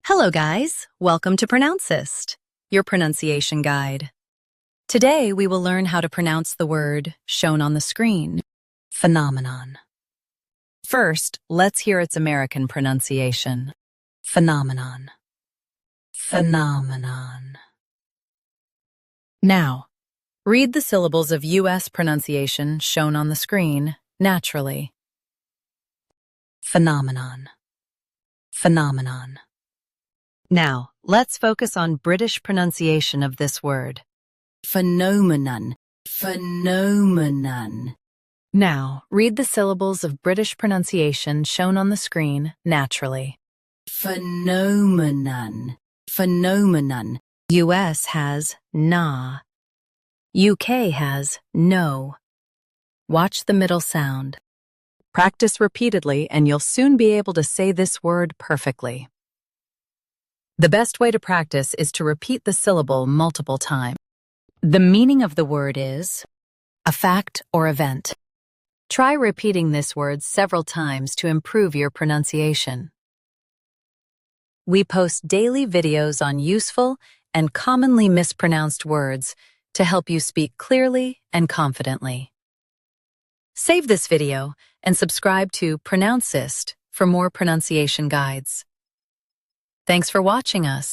Hello guys, welcome to Pronouncist, your pronunciation guide. Today we will learn how to pronounce the word shown on the screen, phenomenon. First, let's hear its American pronunciation. Phenomenon. Phenomenon. Now, read the syllables of U.S. pronunciation shown on the screen naturally. Phenomenon. Phenomenon. Now, let's focus on British pronunciation of this word. Phenomenon. Phenomenon. Now, read the syllables of British pronunciation shown on the screen naturally. Phenomenon. Phenomenon. US has na. UK has no. Watch the middle sound. Practice repeatedly and you'll soon be able to say this word perfectly. The best way to practice is to repeat the syllable multiple times. The meaning of the word is a fact or event. Try repeating this word several times to improve your pronunciation. We post daily videos on useful and commonly mispronounced words to help you speak clearly and confidently. Save this video and subscribe to Pronouncist for more pronunciation guides. Thanks for watching us.